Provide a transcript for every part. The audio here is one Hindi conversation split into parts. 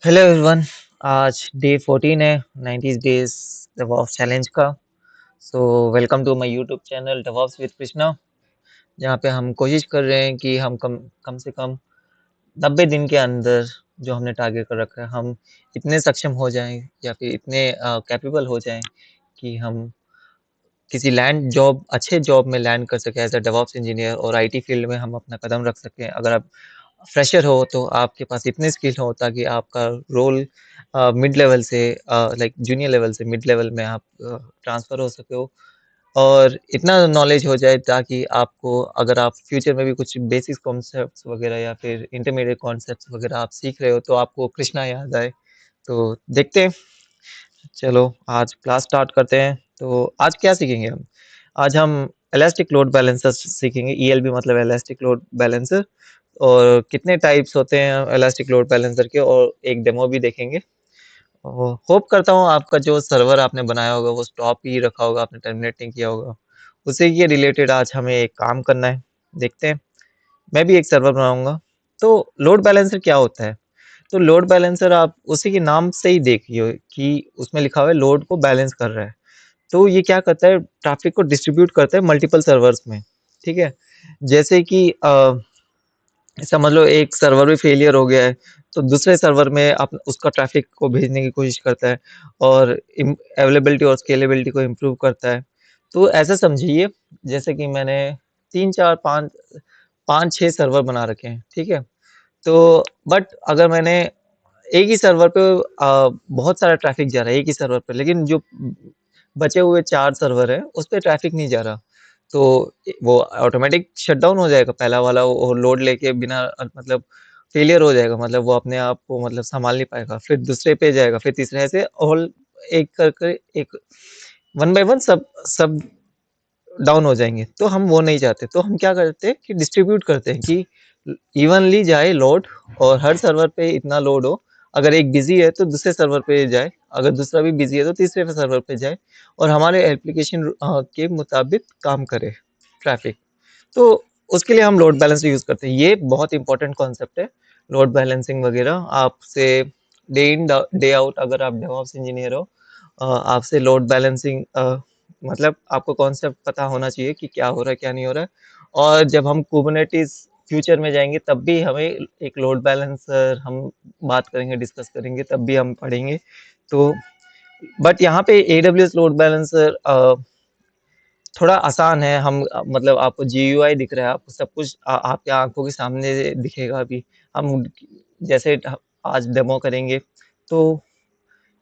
Hello everyone. आज डे 14 है 90 डेज DevOps चैलेंज का। So welcome to my YouTube channel DevOps with Krishna, जहाँ पे हम कोशिश कर रहे हैं कि हम कम कम से कम 90 दिन के अंदर जो हमने टारगेट कर रखा है, हम इतने सक्षम हो जाएं या फिर इतने कैपेबल हो जाएं कि हम किसी लैंड जॉब अच्छे जॉब में लैंड कर सकें एज अ DevOps इंजीनियर, और आईटी फील्ड में हम अपना कदम रख सकें। अगर आप फ्रेशर हो तो आपके पास इतने स्किल हो ताकि आपका रोल मिड लेवल से लाइक जूनियर लेवल से मिड लेवल में आप ट्रांसफ़र हो सके हो, और इतना नॉलेज हो जाए ताकि आपको, अगर आप फ्यूचर में भी कुछ बेसिक कॉन्सेप्ट्स वगैरह या फिर इंटरमीडिएट कॉन्सेप्ट्स वगैरह आप सीख रहे हो तो आपको कृष्णा याद आए। तो देखते हैं। चलो आज क्लास स्टार्ट करते हैं। तो आज क्या सीखेंगे हम? आज हम इलास्टिक लोड बैलेंसर सीखेंगे। ईएलबी मतलब इलास्टिक लोड बैलेंसर, और कितने टाइप्स होते हैं इलास्टिक लोड बैलेंसर के, और एक डेमो भी देखेंगे। और होप करता हूँ आपका जो सर्वर आपने बनाया होगा वो स्टॉप ही रखा होगा, आपने टर्मिनेट नहीं किया होगा। उसी के रिलेटेड आज हमें एक काम करना है। देखते हैं। मैं भी एक सर्वर बनाऊंगा। तो लोड बैलेंसर क्या होता है? तो लोड बैलेंसर आप उसी के नाम से ही देखिए कि उसमें लिखा हुआ है लोड को बैलेंस कर रहा है। तो ये क्या करता है, ट्रैफिक को डिस्ट्रीब्यूट करता है मल्टीपल सर्वर्स में। ठीक है। जैसे कि समझ लो एक सर्वर भी फेलियर हो गया है, तो दूसरे सर्वर में आप उसका ट्रैफिक को भेजने की कोशिश करता है, और अवेलेबिलिटी और स्केलेबिलिटी को इम्प्रूव करता है। तो ऐसा समझिए जैसे कि मैंने तीन चार पाँच पाँच छः सर्वर बना रखे हैं। ठीक है। तो बट अगर मैंने एक ही सर्वर पे बहुत सारा ट्रैफिक जा रहा है एक ही सर्वर पे, लेकिन जो बचे हुए चार सर्वर है उस पर ट्रैफिक नहीं जा रहा, तो वो ऑटोमेटिक शटडाउन हो जाएगा। पहला वाला वो लोड लेके बिना मतलब फेलियर हो जाएगा, मतलब वो अपने आप को मतलब संभाल नहीं पाएगा। फिर दूसरे पे जाएगा, फिर तीसरे, ऐसे ऑल एक करके एक वन बाय वन सब सब डाउन हो जाएंगे। तो हम वो नहीं चाहते, तो हम क्या करते हैं कि डिस्ट्रीब्यूट करते हैं कि इवनली जाए लोड, और हर सर्वर पे इतना लोड हो। अगर एक बिजी है तो दूसरे सर्वर पे जाए, अगर दूसरा भी बिजी है तो तीसरे सर्वर पे जाए, और हमारे एप्लीकेशन के मुताबिक काम करे ट्रैफिक। तो उसके लिए हम लोड बैलेंसर यूज करते हैं। ये बहुत इंपॉर्टेंट कॉन्सेप्ट है, लोड बैलेंसिंग वगैरह। आपसे डे इन डे आउट, अगर आप डेवऑप्स इंजीनियर हो, आपसे लोड बैलेंसिंग मतलब आपको कॉन्सेप्ट पता होना चाहिए कि क्या हो रहा है क्या नहीं हो रहा है। और जब हम कुबरनेटिस फ्यूचर में जाएंगे तब भी हमें एक लोड बैलेंसर हम बात करेंगे, डिस्कस करेंगे, तब भी हम पढ़ेंगे। तो बट यहाँ पे AWS लोड बैलेंसर थोड़ा आसान है। हम मतलब आपको GUI दिख रहा है, आपको सब कुछ आपके आंखों के सामने दिखेगा। अभी हम जैसे आज डेमो करेंगे, तो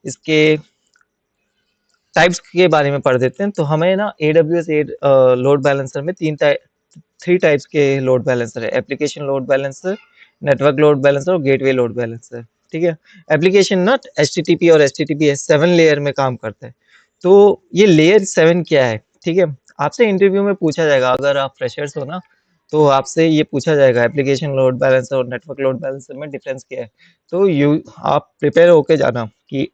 इसके टाइप्स के बारे में पढ़ देते हैं। तो हमें ना AWS लोड बैलेंसर में थ्री टाइप्स के लोड बैलेंसर है: application load balancer, network load balancer और गेटवे लोड बैलेंसर। ठीक है। एप्लीकेशन ना HTTP और HTTPS 7 लेयर में काम करता है। तो ये लेयर 7 क्या है? ठीक है। आपसे इंटरव्यू में पूछा जाएगा, अगर आप फ्रेशर्स हो ना, तो आपसे ये पूछा जाएगा एप्लीकेशन लोड बैलेंसर और नेटवर्क लोड बैलेंसर में डिफरेंस क्या है। तो आप प्रिपेयर होके जाना कि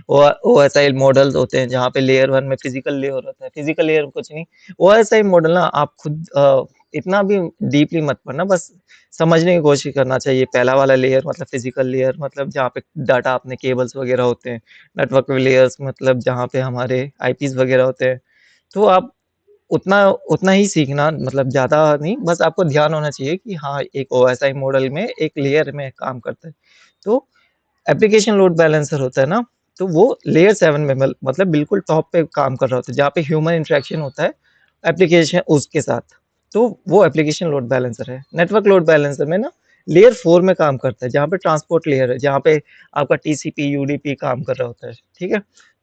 OSI मॉडल्स होते हैं जहाँ पे लेयर 1 में फिजिकल लेयर होता है। फिजिकल लेयर कुछ नहीं, OSI मॉडल ना आप खुद इतना भी डीपली मत पढ़ना, बस समझने की कोशिश करना चाहिए। पहला वाला लेयर मतलब फिजिकल लेयर, मतलब जहाँ पे डाटा अपने केबल्स वगैरह होते हैं। नेटवर्क लेयर्स मतलब जहाँ पे हमारे आईपीस वगैरह होते हैं। तो आप उतना उतना ही सीखना, मतलब ज़्यादा नहीं, बस आपको ध्यान होना चाहिए कि हाँ, एक OSI मॉडल में एक लेयर में काम करता है। तो एप्लीकेशन लोड बैलेंसर होता है ना, तो वो लेयर 7 में मतलब बिल्कुल टॉप पे काम कर रहा होता है, जहाँ पे ह्यूमन इंटरेक्शन होता है एप्लीकेशन उसके साथ। तो वो एप्लीकेशन लोड बैलेंसर है। नेटवर्क लोड बैलेंसर में ना लेयर 4 में काम करता है, जहाँ पे ट्रांसपोर्ट लेयर है, जहाँ पे आपका TCP UDP काम कर रहा होता है। ठीक है।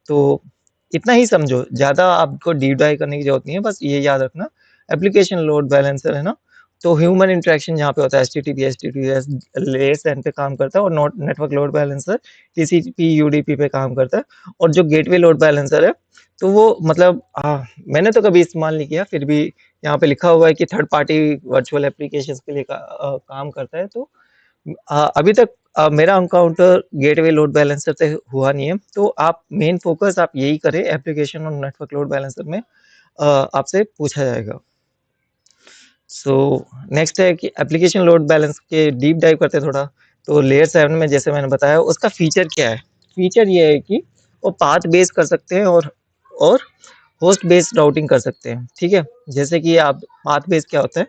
तो इतना ही समझो, ज़्यादा आपको डीप डाइव करने की जरूरत नहीं है, बस ये याद रखना एप्लीकेशन लोड बैलेंसर है ना, तो ह्यूमन इंटरेक्शन जहाँ पे होता है HTTPS लेयर 7 पे काम करता है, और note network load balancer TCP UDP पे काम करता है। और जो गेटवे लोड बैलेंसर है, तो वो मतलब मैंने तो कभी इस्तेमाल नहीं किया, फिर भी यहाँ पे लिखा हुआ है कि थर्ड पार्टी वर्चुअल एप्लीकेशंस के लिए काम करता है। तो अभी तक मेरा एनकाउंटर गेटवे लोड बैलेंसर से हुआ नहीं है। तो आप मेन फोकस आप यही करें, एप्लीकेशन और नेटवर्क लोड बैलेंसर में आपसे पूछा जाएगा। सो नेक्स्ट है कि एप्लीकेशन लोड बैलेंस के डीप डाइव करते हैं थोड़ा। तो लेयर 7 में जैसे मैंने बताया उसका फीचर क्या है, फीचर ये है कि वो पाथ बेस्ड कर सकते हैं और होस्ट बेस्ड राउटिंग कर सकते हैं। ठीक है, जैसे कि आप पाथ बेस्ड क्या होता है,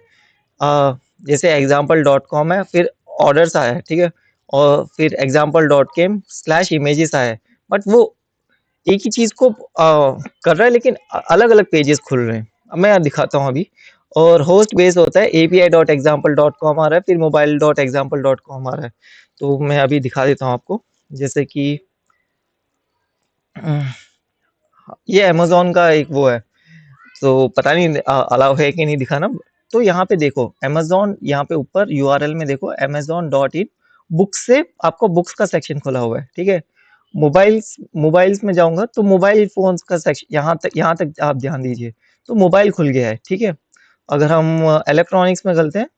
जैसे एग्जाम्पल डॉट कॉम है, फिर ऑर्डर्स आया है, ठीक है, और फिर एग्जाम्पल डॉट केम स्लैश इमेजेस आया है, बट वो एक ही चीज को कर रहा है लेकिन अलग अलग पेजेस खुल रहे हैं। अब मैं दिखाता हूँ अभी। और होस्ट बेस होता है API dot example dot com आ रहा है, फिर mobile dot example dot com आ रहा है। तो मैं अभी दिखा देता हूँ आपको, जैसे कि ये अमेजोन का एक वो है, तो पता नहीं अलाउ है कि नहीं दिखाना। तो यहाँ पे देखो अमेजोन, यहाँ पे ऊपर यूआरएल में देखो amazon.in, बुक्स से आपको बुक्स का सेक्शन खुला हुआ है। ठीक है, मोबाइल्स मोबाइल्स में जाऊंगा तो मोबाइल फोन्स का सेक्शन, यहाँ तक आप ध्यान दीजिए, तो मोबाइल खुल गया है। ठीक है, अगर हम इलेक्ट्रॉनिक्स में चलते हैं,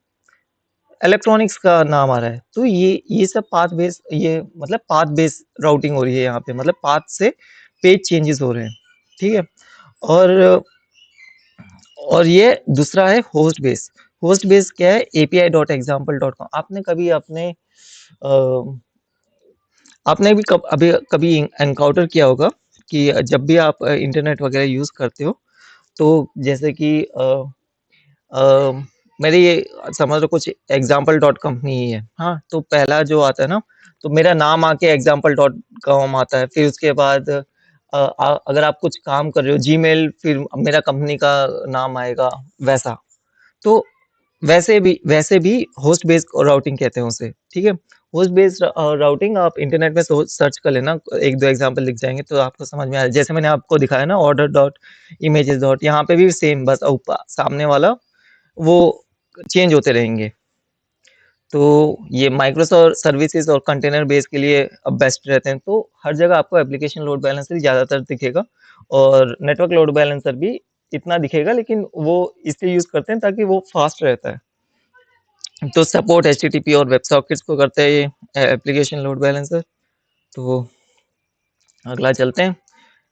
इलेक्ट्रॉनिक्स का नाम आ रहा है। तो ये सब पाथ बेस, ये मतलब पाथ बेस राउटिंग हो रही है यहाँ पे, मतलब पाथ से पेज चेंजेस हो रहे हैं। ठीक है, और और ये दूसरा है होस्ट बेस। होस्ट बेस क्या है, API dot example dot com. आपने कभी आपने भी अभी कभी एनकाउंटर किया होगा कि जब भी आप इंटरनेट वगैरह यूज करते हो, तो जैसे कि अ, मेरे ये समझ लो कुछ एग्जाम्पल डॉट कंपनी ही है, हाँ, तो पहला जो आता है ना, तो मेरा नाम आके एग्जाम्पल डॉट कॉम आता है, फिर उसके बाद अगर आप कुछ काम कर रहे हो जीमेल, फिर मेरा कंपनी का नाम आएगा, वैसा। तो वैसे भी होस्ट बेस्ड राउटिंग कहते हैं उसे। ठीक है, होस्ट बेस्ड राउटिंग आप इंटरनेट में सर्च कर लेना, एक दो एग्जांपल लिख जाएंगे तो आपको समझ में आ जाए। जैसे मैंने आपको दिखाया ना ऑर्डर डॉट इमेजेस डॉट, यहाँ पे भी सेम, बस ऊपर सामने वाला वो चेंज होते रहेंगे। तो ये माइक्रोसॉफ्ट सर्विसेज और कंटेनर बेस के लिए अब बेस्ट रहते हैं। तो हर जगह आपको एप्लीकेशन लोड बैलेंसर ही ज़्यादातर दिखेगा, और नेटवर्क लोड बैलेंसर भी इतना दिखेगा, लेकिन वो इसलिए यूज़ करते हैं ताकि वो फास्ट रहता है। तो सपोर्ट एचटीटीपी और वेब सॉकेट्स को करता है ये एप्लीकेशन लोड बैलेंसर। तो अगला चलते हैं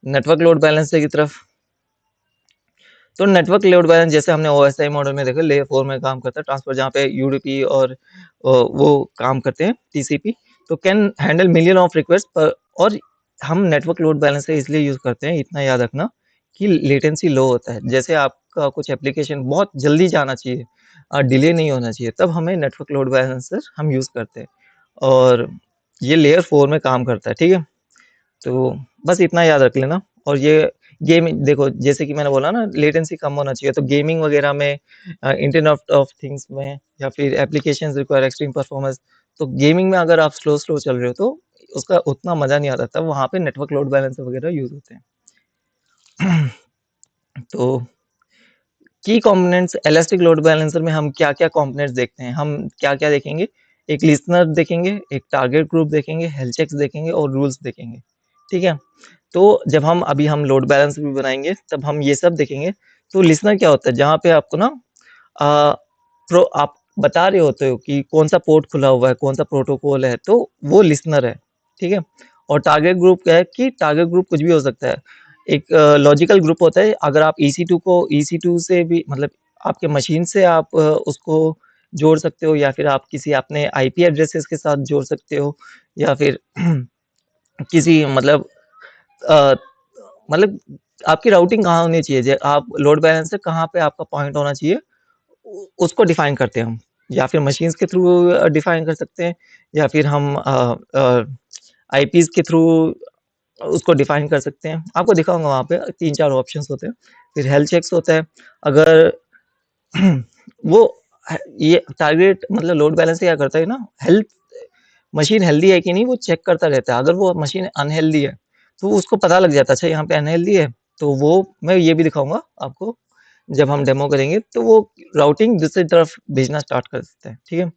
नेटवर्क लोड बैलेंसर की तरफ। तो नेटवर्क लोड बैलेंस जैसे हमने ओएसआई मॉडल में देखा, लेयर 4 में काम करता है ट्रांसफर, जहाँ पे यूडीपी और वो काम करते हैं टीसीपी, तो can handle million of request पर। और हम नेटवर्क लोड बैलेंसर इसलिए यूज करते हैं, इतना याद रखना, कि लेटेंसी लो होता है। जैसे आपका कुछ एप्लीकेशन बहुत जल्दी जाना चाहिए, डिले नहीं होना चाहिए, तब हमें नेटवर्क लोड बैलेंसर हम यूज करते हैं, और ये लेयर 4 में काम करता है। ठीक है, तो बस इतना याद रख लेना। और ये गेमिंग देखो, जैसे कि मैंने बोला ना लेटेंसी कम होना चाहिए, तो गेमिंग वगैरह में, इंटरनेट ऑफ थिंग्स में, या फिर एप्लीकेशंस रिक्वायर एक्सट्रीम परफॉर्मेंस, तो गेमिंग में अगर आप स्लो स्लो चल रहे हो तो उसका उतना मजा नहीं आता, तब वहाँ पे नेटवर्क लोड बैलेंसर वगैरह यूज होते हैं। तो की कंपोनेंट्स इलास्टिक लोड बैलेंसर में हम क्या क्या कंपोनेंट्स देखते हैं, हम क्या क्या देखेंगे, एक लिसनर देखेंगे, एक टारगेट ग्रुप देखेंगे, हेल्थ चेक्स देखेंगे, और रूल्स देखेंगे। ठीक है, तो जब हम लोड बैलेंस भी बनाएंगे तब हम ये सब देखेंगे। तो लिसनर क्या होता है, जहाँ पे आपको ना आ, आप बता रहे होते हो कि कौन सा पोर्ट खुला हुआ है, कौन सा प्रोटोकॉल है, तो वो लिसनर है। ठीक है, और टारगेट ग्रुप क्या है, कि टारगेट ग्रुप कुछ भी हो सकता है। एक लॉजिकल ग्रुप होता है, अगर आप EC2 को EC2 से भी, मतलब आपके मशीन से आप उसको जोड़ सकते हो, या फिर आप किसी अपने आईपी एड्रेसेस के साथ जोड़ सकते हो, या फिर किसी अ, मतलब आपकी राउटिंग कहाँ होनी चाहिए, आप लोड बैलेंसर कहाँ पे आपका पॉइंट होना चाहिए, उसको डिफाइन करते हैं हम, या फिर मशीन्स के थ्रू डिफाइन कर सकते हैं, या फिर हम आईपीज के थ्रू उसको डिफाइन कर सकते हैं। आपको दिखाऊंगा वहाँ पे तीन चार ऑप्शंस होते हैं। फिर हेल्थ चेक्स होता है, अगर वो ये टारगेट मतलब लोड बैलेंस क्या करता है ना, हेल्थ मशीन हेल्दी है कि नहीं वो चेक करता रहता है। अगर वो मशीन अनहेल्दी है तो उसको पता लग जाता है, अच्छा यहाँ पे अनहेल्दी है, तो वो मैं ये भी दिखाऊंगा आपको जब हम डेमो करेंगे, तो वो राउटिंग दूसरी तरफ भेजना स्टार्ट कर देता है। ठीक है,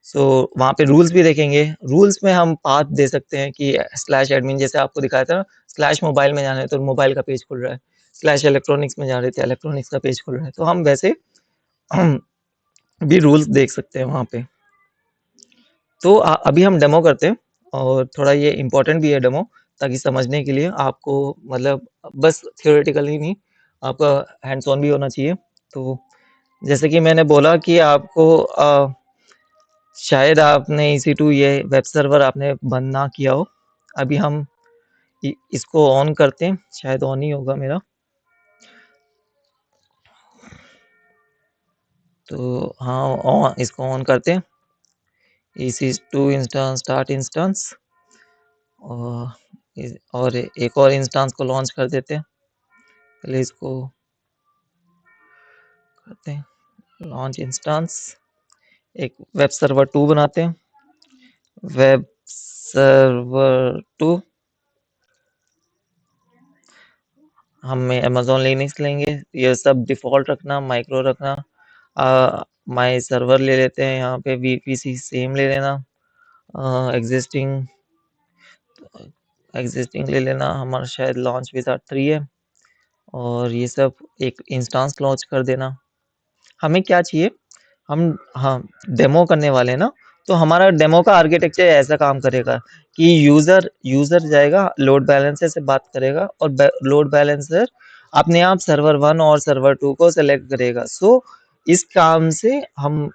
सो वहाँ पे रूल्स भी देखेंगे। रूल्स में हम पाथ दे सकते हैं कि स्लैश एडमिन, जैसे आपको दिखाया था, स्लैश मोबाइल में जाना है तो मोबाइल का पेज खुल रहा है, स्लैश इलेक्ट्रॉनिक्स में जा रहे थे इलेक्ट्रॉनिक्स का पेज खुल रहा है, तो हम वैसे भी रूल्स देख सकते हैं वहाँ पे। तो अभी हम डेमो करते हैं, और थोड़ा ये इम्पोर्टेंट भी है डेमो, ताकि समझने के लिए आपको, मतलब बस थियोरेटिकल ही नहीं, आपका हैंड्स ऑन भी होना चाहिए। तो जैसे कि मैंने बोला कि आपको शायद आपने EC2 ये वेब सर्वर आपने बंद ना किया हो। अभी हम इसको ऑन करते हैं, शायद ऑन ही होगा मेरा। तो हाँ, इसको ऑन करते हैं। EC2 इंस्टेंस स्टार्ट इंस्टेंस, और एक और इंस्टेंस को लॉन्च कर देते हैं। पहले इसको करते हैं लॉन्च इंस्टेंस, एक वेब सर्वर 2 बनाते हैं। वेब सर्वर 2 हमें अमेजोन लिनक्स लेंगे, ये सब डिफॉल्ट रखना, माइक्रो रखना। माई सर्वर ले लेते हैं, यहाँ पे VPC सेम ले लेना। एग्जिस्टिंग ले लेना, हमारा शायद लॉन्च विजार्ड 3 है। और ये सब एक इंस्टेंस लॉन्च कर देना। हमें क्या चाहिए, हम हाँ डेमो करने वाले हैं ना, तो हमारा डेमो का आर्किटेक्चर ऐसा काम करेगा कि यूजर जाएगा, लोड बैलेंसर से बात करेगा, और लोड बैलेंसर अपने आप सर्वर 1 और सर्वर 2 को सेलेक्ट करेगा। सो इस काम से हम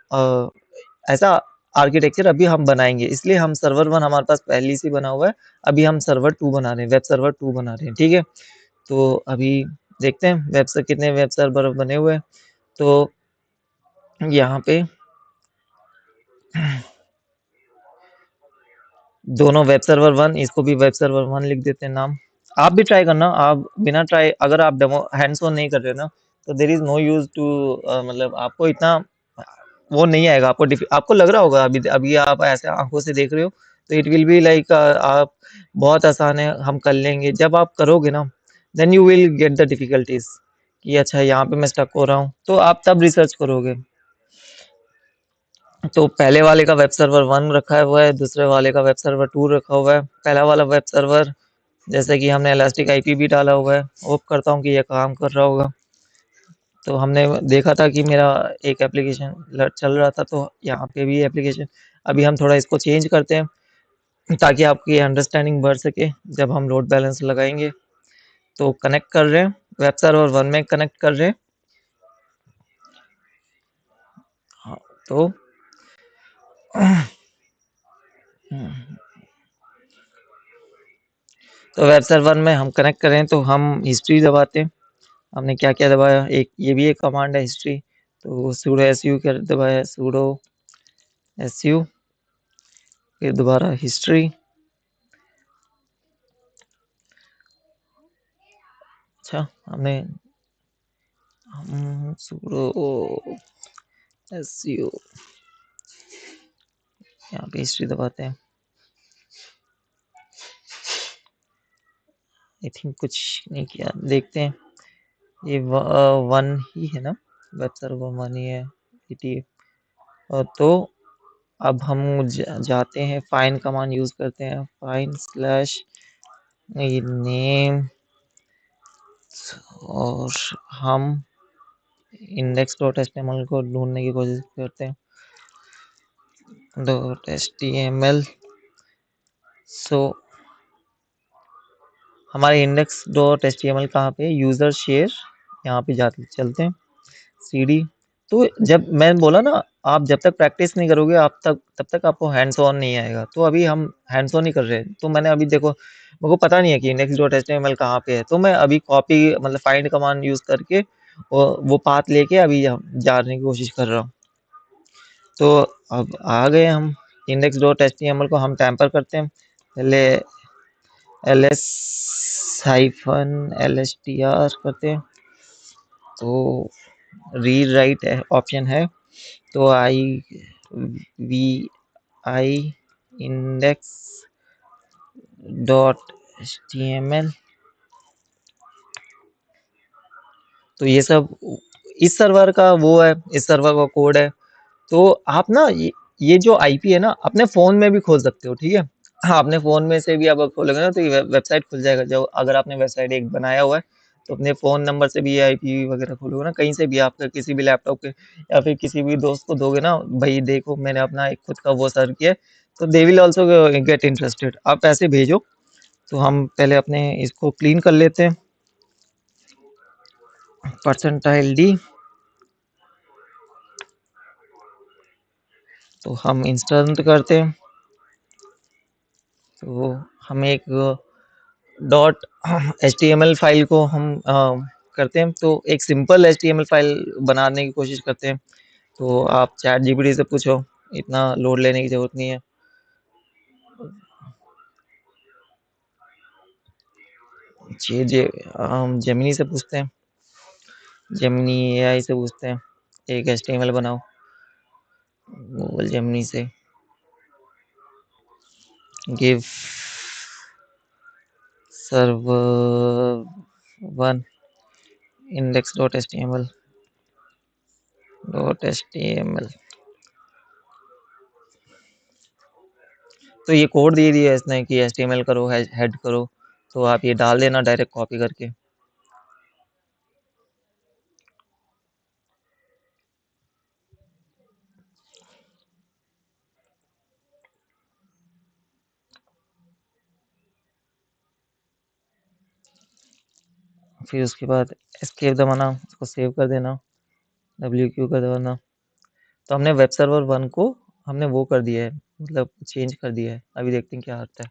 ऐसा आर्किटेक्चर अभी हम बनाएंगे, इसलिए हम सर्वर 1 हमारे पास पहले से बना हुआ है। अभी हम सर्वर 2 बना रहे हैं, वेब सर्वर 2 बना रहे हैं, ठीक है। तो अभी देखते हैं कितने वेब सर्वर बने हुए हैं। तो यहाँ पे दोनों वेब सर्वर 1, इसको भी वेब सर्वर 1 लिख देते हैं नाम। आप भी ट्राई करना, आप बिना ट्राई, अगर आप डेमो हैंड्स ऑन नहीं कर रहे हो ना, तो there is no use to, मतलब आपको इतना वो नहीं आएगा। आपको लग रहा होगा अभी अभी आप ऐसे आंखों से देख रहे हो, तो इट विल बी लाइक आप बहुत आसान है, हम कर लेंगे। जब आप करोगे ना, then you will get the difficulties कि अच्छा यहाँ पे मैं स्टक हो रहा हूँ, तो आप तब रिसर्च करोगे। तो पहले वाले का वेब सर्वर 1 रखा हुआ है, दूसरे वाले का वेब सर्वर 2 रखा हुआ है। पहला वाला वेब सर्वर जैसे कि हमने इलास्टिक आईपी भी डाला हुआ है, होप करता हूँ कि ये काम कर रहा होगा। तो हमने देखा था कि मेरा एक एप्लीकेशन चल रहा था, तो यहाँ पे भी एप्लीकेशन, अभी हम थोड़ा इसको चेंज करते हैं ताकि आपकी अंडरस्टैंडिंग बढ़ सके। जब हम लोड बैलेंस लगाएंगे तो कनेक्ट कर रहे हैं, वेब सर्वर 1 में कनेक्ट कर रहे हैं। हाँ, तो वेब सर्वर में हम कनेक्ट करें, तो हम हिस्ट्री दबाते हैं। हमने क्या क्या दबाया, एक ये भी एक कमांड है हिस्ट्री, तो sudo su कर दबाया, sudo su, फिर दोबारा हिस्ट्री। अच्छा, हमने sudo su, यहाँ पे हिस्ट्री दबाते हैं। आई थिंक कुछ नहीं किया, देखते हैं। ये 1 ही है ना, वेब सर्वर 1 ही है, तो अब हम जाते हैं, फाइंड कमांड यूज करते हैं, फाइंड स्लैश नेम, और हम index.html को ढूंढने की कोशिश करते हैं, .html। सो हमारे index.html कहाँ पे, यूजर शेयर, यहाँ पे जाते चलते हैं cd। तो जब मैं बोला ना, आप जब तक प्रैक्टिस नहीं करोगे तब तक आपको हैंड्स ऑन नहीं आएगा। तो अभी हम हैंड्स ऑन ही कर रहे हैं। तो मैंने अभी देखो, मेरे को पता नहीं है कि index.html कहाँ पे है, तो मैं अभी कॉपी मतलब फाइंड कमांड यूज करके वो पाथ लेके अभी जाने की कोशिश कर रहा हूँ। तो अब आ गए हम, index.html को हम टैम्पर करते हैं। पहले ls -lstr करते हैं, तो रीड राइट ऑप्शन है, तो i index.html, तो ये सब इस सर्वर का वो है, इस सर्वर का कोड है। तो आप ना ये जो आईपी है ना, अपने फोन में भी खोल सकते हो, ठीक है। हाँ, अपने फ़ोन में से भी आप खोलोगे ना, तो ये वेबसाइट खुल जाएगा। जो अगर आपने वेबसाइट एक बनाया हुआ है, तो अपने फ़ोन नंबर से भी ये आईपी वगैरह खोलोगे ना, कहीं से भी, आपका किसी भी लैपटॉप के या फिर किसी भी दोस्त को दोगे ना, भाई देखो मैंने अपना एक खुद का वो सर्च किया है, तो they will also get interested. आप पैसे भेजो। तो हम पहले अपने इसको क्लीन कर लेते हैं, %d, तो हम इंस्टॉल करते हैं। तो हम एक डॉट HTML फाइल को हम करते हैं। तो एक सिंपल HTML फाइल बनाने की कोशिश करते हैं। तो आप चैट जीपीटी से पूछो, इतना लोड लेने की जरूरत नहीं है। हम जेमिनी से पूछते हैं, जेमिनी एआई से पूछते हैं एक HTML बनाओ, गूगल जेमिनी से गिव सर्वर वन index.html। तो ये कोड दे दिया इसने कि HTML करो, हेड करो। तो आप ये डाल देना डायरेक्ट कॉपी करके। फिर उसके बाद एस्केप दबाना, उसको सेव कर देना, WQ कर दबाना। तो हमने वेब सर्वर 1 को हमने वो कर दिया है, मतलब चेंज कर दिया है। अभी देखते हैं क्या आता है।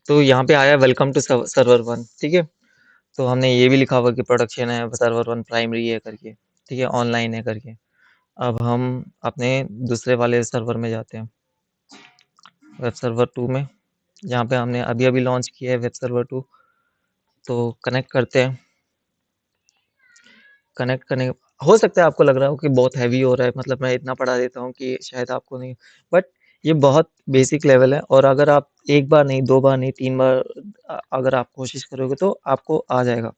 तो यहाँ पे आया वेलकम टू सर्वर 1, ठीक है। तो हमने ये भी लिखा हुआ कि प्रोडक्शन है, सर्वर 1 प्राइमरी है करके, ठीक है, ऑनलाइन है करके। अब हम अपने दूसरे वाले सर्वर में जाते हैं, वेब सर्वर 2 में, जहाँ पे हमने अभी अभी लॉन्च किया है वेब सर्वर 2। तो कनेक्ट करते हैं। कनेक्ट करने हो सकता है आपको लग रहा हो कि बहुत हैवी हो रहा है, मतलब मैं इतना पढ़ा देता हूँ कि शायद आपको नहीं, बट ये बहुत बेसिक लेवल है। और अगर आप एक बार नहीं, 2 बार नहीं, 3 बार अगर आप कोशिश करोगे तो आपको आ जाएगा।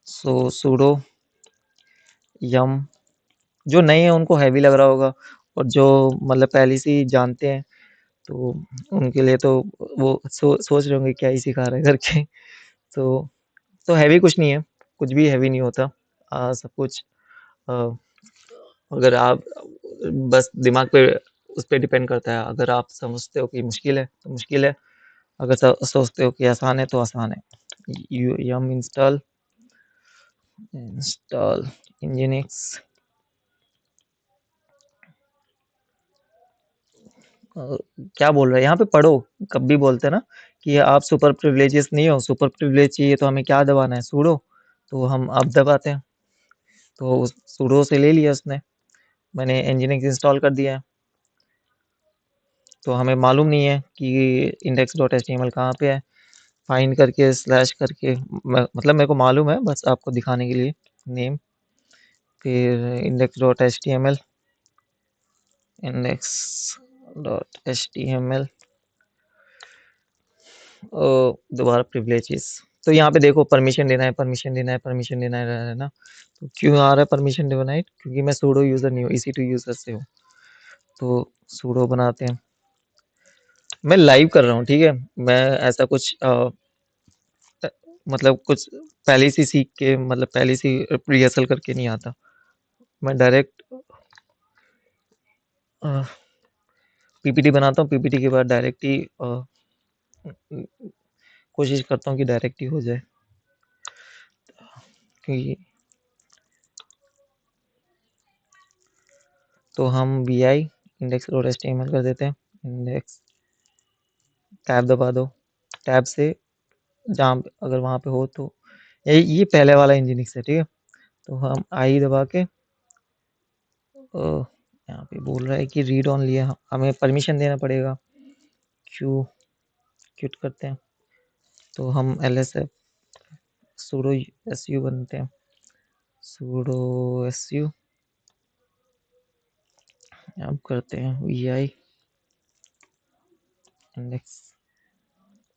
सो sudo yum, जो नए हैं उनको हैवी लग रहा होगा, और जो मतलब पहले से ही जानते हैं तो उनके लिए तो वो सोच रहे होंगे क्या ही सिखा रहा है करके। तो हैवी कुछ नहीं है, कुछ भी हैवी नहीं होता। सब कुछ अ, अगर आप बस दिमाग पे, उस पे डिपेंड करता है। अगर आप समझते हो कि मुश्किल है तो मुश्किल है, अगर सोचते हो कि आसान है तो आसान है। यम इंस्टॉल इंजीनिक्स। क्या बोल रहा है यहाँ पे, पढ़ो। कभी बोलते हैं ना कि आप सुपर प्रिविलेजेस नहीं हो, सुपर प्रिविलेज चाहिए तो हमें क्या दबाना है, सूडो। तो हम अब दबाते हैं। तो सूडो से ले लिया उसने, मैंने nginx इंस्टॉल कर दिया है। तो हमें मालूम नहीं है कि index.html कहाँ पे है, फाइंड करके स्लैश करके, मतलब मेरे को मालूम है, बस आपको दिखाने के लिए। नेम, फिर index.html, index.html, दोबारा प्रिविलेजेस। तो यहाँ पे देखो परमिशन देना है, परमिशन देना है, परमिशन देना है ना। तो क्यों आ रहा है परमिशन डिनाइड, क्योंकि मैं सूडो यूजर नहीं हूँ, EC2 यूजर से हूँ। तो सूडो बनाते हैं। मैं लाइव कर रहा हूँ, ठीक है। मैं ऐसा कुछ मतलब कुछ पहले से सीख के, मतलब पहले से रिहर्सल करके नहीं आता। मैं डायरेक्ट पीपीटी बनाता हूँ, पीपीटी के बाद डायरेक्ट ही कोशिश करता हूँ कि डायरेक्ट ही हो जाए, क्योंकि तो हम वी आई index.html कर देते हैं। इंडेक्स, टैब दबा दो, टैब से जहाँ अगर वहाँ पे हो तो ये पहले वाला इंजीनिक्स है, ठीक है। तो हम आई दबा के, यहाँ पे बोल रहा है कि रीड ऑन लिया, हमें परमिशन देना पड़ेगा। क्यू क्यूट करते हैं। तो हम LSF sudo su बनते हैं, sudo su। अब करते हैं वी आई इंडेक्स,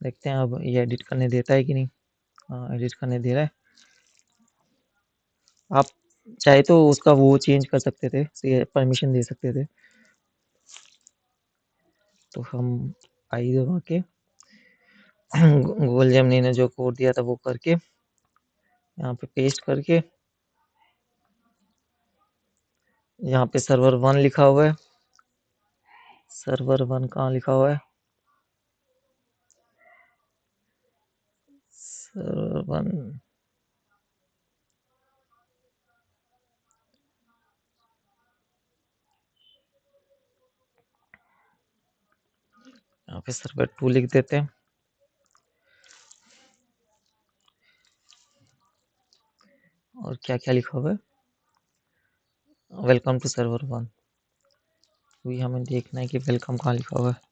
देखते हैं अब ये एडिट करने देता है कि नहीं। हाँ, एडिट करने दे रहा है। आप चाहे तो उसका वो चेंज कर सकते थे, परमिशन दे सकते थे। तो हम आई दबा के गूगल जेमिनी ने जो कोड दिया था वो करके, यहाँ पे पेस्ट करके, यहाँ पे सर्वर 1 लिखा हुआ है। सर्वर 1 कहाँ लिखा हुआ है, सर्वर 1, पे सर्वर 2 लिख देते हैं और क्या क्या लिखा हुआ है, वेलकम टू सर्वर 1। अभी हमें देखना है कि वेलकम कहाँ लिखा हुआ है।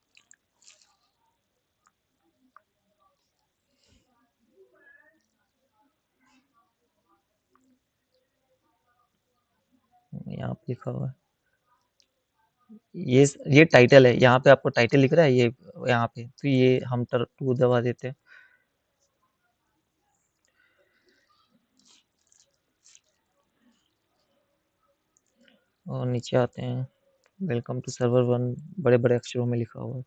यहाँ पे लिखा हुआ है, ये टाइटल है, यहाँ पे आपको टाइटल लिख रहा है ये यहाँ पे, तो ये हम 2 दबा देते हैं। और नीचे आते हैं, वेलकम टू सर्वर 1 बड़े बड़े अक्षरों में लिखा हुआ है,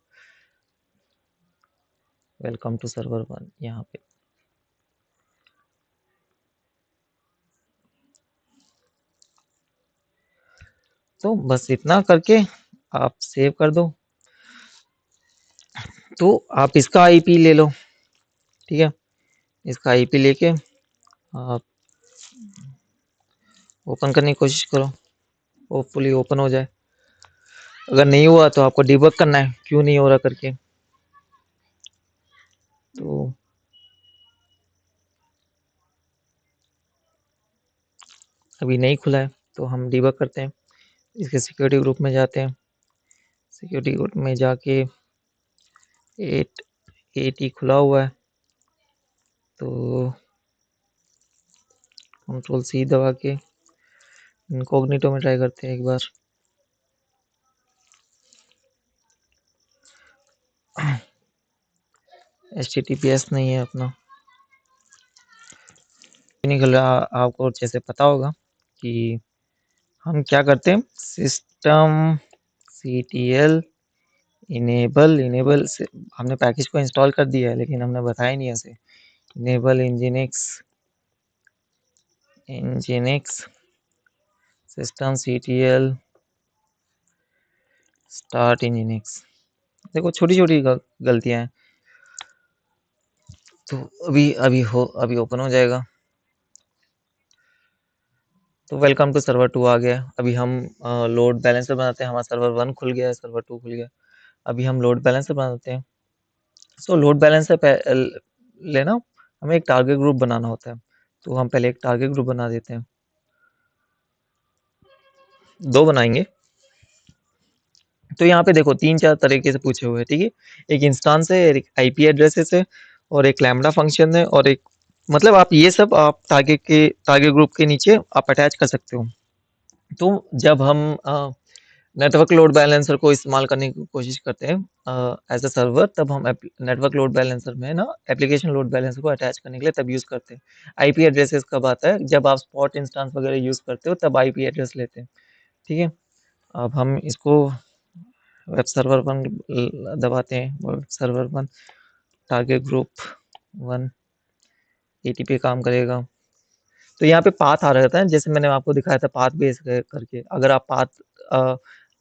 वेलकम टू सर्वर 1 यहाँ पे। तो बस इतना करके आप सेव कर दो। तो आप इसका आईपी ले लो, ठीक है, इसका आईपी लेके आप ओपन करने की कोशिश करो, होपफुली ओपन हो जाए। अगर नहीं हुआ तो आपको डिबग करना है क्यों नहीं हो रहा करके। तो अभी नहीं खुला है तो हम डिबग करते हैं, इसके सिक्योरिटी ग्रुप में जाते हैं, सिक्योरिटी ग्रुप में जाके 880 खुला हुआ है, तो कंट्रोल सी दबा के इनकॉग्निटो में ट्राई करते हैं एक बार। HTTPS नहीं है अपना, नहीं खुल रहा। आपको जैसे पता होगा कि हम क्या करते हैं, सिस्टम CTL इनेबल से हमने पैकेज को इंस्टॉल कर दिया है, लेकिन हमने बताया नहीं उसे। Enable nginx system CTL start nginx। देखो छोटी छोटी गलतियां हैं, तो अभी ओपन हो जाएगा। तो वेलकम टू सर्वर 2 आ गया। अभी हम लोड बैलेंसर बनाते हैं, हमारा सर्वर 1 खुल गया है, सर्वर 2 खुल गया। अभी हम लोड बैलेंसर बनाते हैं। सो लोड बैलेंसर लेना, हमें एक टारगेट ग्रुप बनाना होता है, तो हम पहले एक टारगेट ग्रुप बना देते हैं। 2 बनाएंगे। तो यहाँ पे देखो 3-4 तरीके से पूछे हुए हैं, ठीक है। एक इंस्टांस है, एक आईपी एड्रेसेस है, और एक लैम्बडा फंक्शन है, और एक मतलब आप ये सब आप टारगेट ग्रुप के नीचे आप अटैच कर सकते हो। तो जब हम नेटवर्क लोड बैलेंसर को इस्तेमाल करने की कोशिश करते हैं एज अ सर्वर, तब हम नेटवर्क लोड बैलेंसर में ना एप्लीकेशन लोड बैलेंसर को अटैच करने के लिए तब यूज़ करते हैं। आईपी एड्रेसेस कब आता है, जब आप स्पॉट इंस्टांस वगैरह यूज़ करते हो तब आईपी एड्रेस लेते हैं, ठीक है। अब हम इसको वेब सर्वर 1 दबाते हैं, वेब सर्वर 1 टारगेट ग्रुप 1 80 पे काम करेगा। तो यहाँ पे पाथ आ रहता है, जैसे मैंने आपको दिखाया था पाथ बेस करके। अगर आप पाथ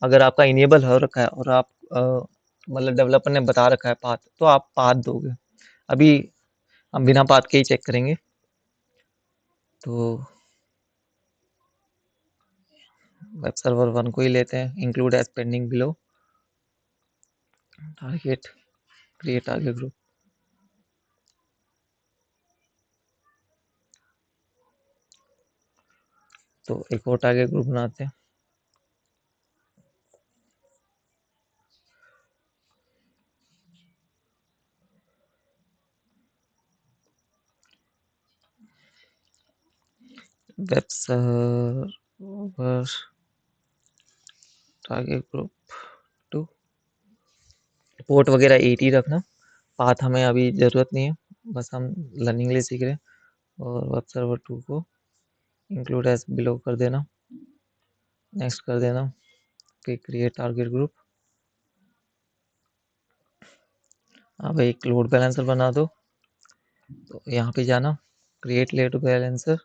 अगर आपका इनेबल हो रखा है और आप मतलब डेवलपर ने बता रखा है पाथ, तो आप पाथ दोगे। अभी हम बिना पाथ के ही चेक करेंगे। तो वेब सर्वर 1 को ही लेते हैं, include as pending below target, create target group. तो एक और टारगेट ग्रुप बनाते हैं, web server target group 2। Port वगैरह 80 रखना, पाथ हमें अभी ज़रूरत नहीं है, बस हम लर्निंग लिए सीख रहे हैं। और वेब सर्वर 2 को इंक्लूड एज बिलो कर देना, नेक्स्ट कर देना, फिर क्रिएट टारगेट ग्रुप। अब एक लोड बैलेंसर बना दो, तो यहाँ पे जाना, क्रिएट लोड बैलेंसर।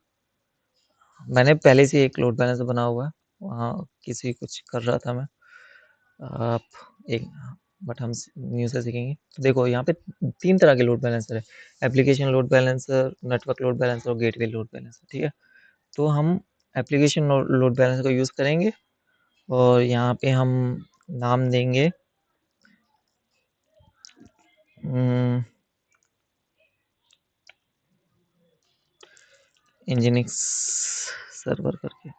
मैंने पहले से एक लोड बैलेंसर बना हुआ है, वहाँ किसी कुछ कर रहा था मैं, आप एक बट हम न्यू से सीखेंगे। तो देखो यहाँ पे 3 तरह के लोड बैलेंसर है, application load balancer, network load balancer और गेटवे लोड बैलेंसर, ठीक है। तो हम एप्लीकेशन लोड बैलेंसर को यूज़ करेंगे, और यहाँ पे हम नाम देंगे इंजीनिक्स सर्वर करके,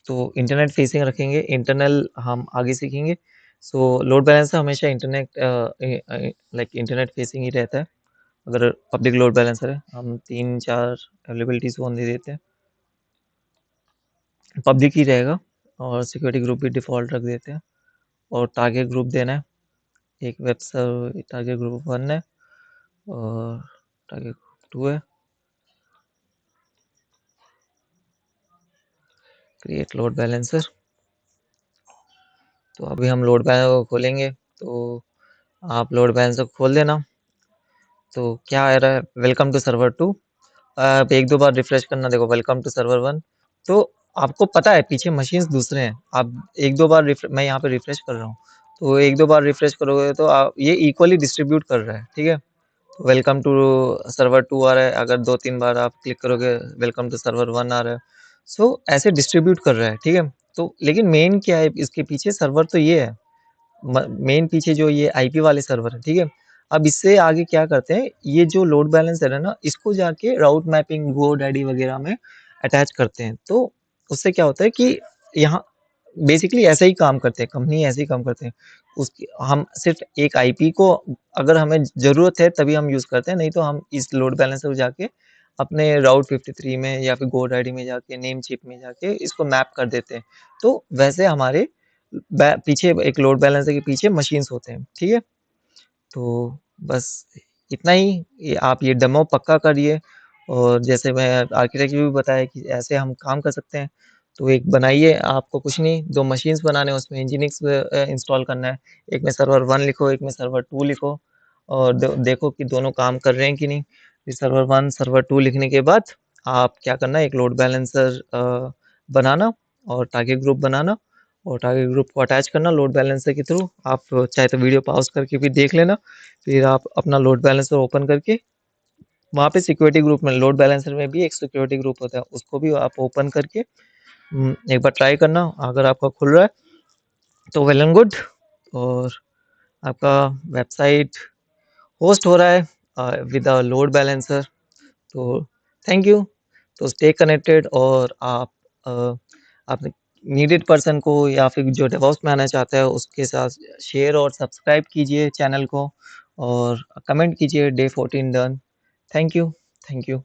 तो इंटरनेट फेसिंग रखेंगे, इंटरनल हम आगे सीखेंगे। सो लोड बैलेंसर हमेशा इंटरनेट लाइक इंटरनेट फेसिंग ही रहता है। अगर पब्लिक लोड बैलेंसर है हम 3-4 अवेलेबिलिटीज को दे देते हैं, पब्लिक ही रहेगा, और सिक्योरिटी ग्रुप भी डिफ़ॉल्ट रख देते हैं, और टारगेट ग्रुप देना है, एक वेब सर्वर टारगेट ग्रुप 1 है और टारगेट ग्रुप 2 है। क्रिएट लोड बैलेंसर, तो अभी हम लोड बैलेंसर को खोलेंगे, तो आप लोड बैलेंसर खोल देना। तो क्या आ रहा है, वेलकम टू सर्वर 2। आप एक दो बार रिफ्रेश करना, देखो वेलकम टू सर्वर 1। तो आपको पता है पीछे मशीन्स दूसरे हैं, आप एक दो बार मैं यहाँ पे रिफ्रेश कर रहा हूँ, तो एक दो बार रिफ्रेश करोगे तो आप ये इक्वली डिस्ट्रीब्यूट कर रहा है, ठीक है। वेलकम टू सर्वर 2 आ रहा है, अगर 2-3 बार आप क्लिक करोगे वेलकम टू सर्वर 1 आ रहा है। सो ऐसे डिस्ट्रीब्यूट कर रहा है, ठीक है। तो लेकिन मेन क्या है इसके पीछे, सर्वर तो ये है, मेन पीछे जो ये आईपी वाले सर्वर है, ठीक है। अब इससे आगे क्या करते हैं, ये जो लोड बैलेंसर है ना, इसको जाके राउट मैपिंग GoDaddy वगैरह में अटैच करते हैं। तो उससे क्या होता है कि यहाँ बेसिकली ऐसा ही काम करते हैं, कंपनी ऐसे ही काम करते हैं। उसकी हम सिर्फ एक आईपी को अगर हमें ज़रूरत है तभी हम यूज़ करते हैं, नहीं तो हम इस लोड बैलेंसर को जाके अपने राउट 53 में या फिर GoDaddy में जाके नेम चिप में जाके इसको मैप कर देते हैं। तो वैसे हमारे पीछे एक लोड बैलेंसर के पीछे मशीन्स होते हैं, ठीक है। तो बस इतना ही, आप ये डेमो पक्का करिए, और जैसे मैं आर्किटेक्चर भी बताया कि ऐसे हम काम कर सकते हैं। तो एक बनाइए, आपको कुछ नहीं, 2 मशीन्स बनाने हैं, उसमें नginx इंस्टॉल करना है। एक में सर्वर 1 लिखो, एक में सर्वर 2 लिखो, और देखो कि दोनों काम कर रहे हैं कि नहीं। फिर सर्वर 1 सर्वर 2 लिखने के बाद आप क्या करना है, एक लोड बैलेंसर बनाना और टारगेट ग्रुप बनाना, और टारगेट ग्रुप को अटैच करना लोड बैलेंसर के थ्रू। आप चाहे तो वीडियो पॉज़ करके भी देख लेना, फिर आप अपना लोड बैलेंसर ओपन करके वहाँ पे सिक्योरिटी ग्रुप में, लोड बैलेंसर में भी एक सिक्योरिटी ग्रुप होता है, उसको भी आप ओपन करके एक बार ट्राई करना। अगर आपका खुल रहा है तो वेल एंड गुड, और आपका वेबसाइट होस्ट हो रहा है विद अ लोड बैलेंसर। तो थैंक यू। तो स्टे कनेक्टेड, और आप अपने नीडेड पर्सन को या फिर जो डेवॉप्स में आना चाहता है उसके साथ शेयर और सब्सक्राइब कीजिए चैनल को, और कमेंट कीजिए day 14 done. Thank you. Thank you.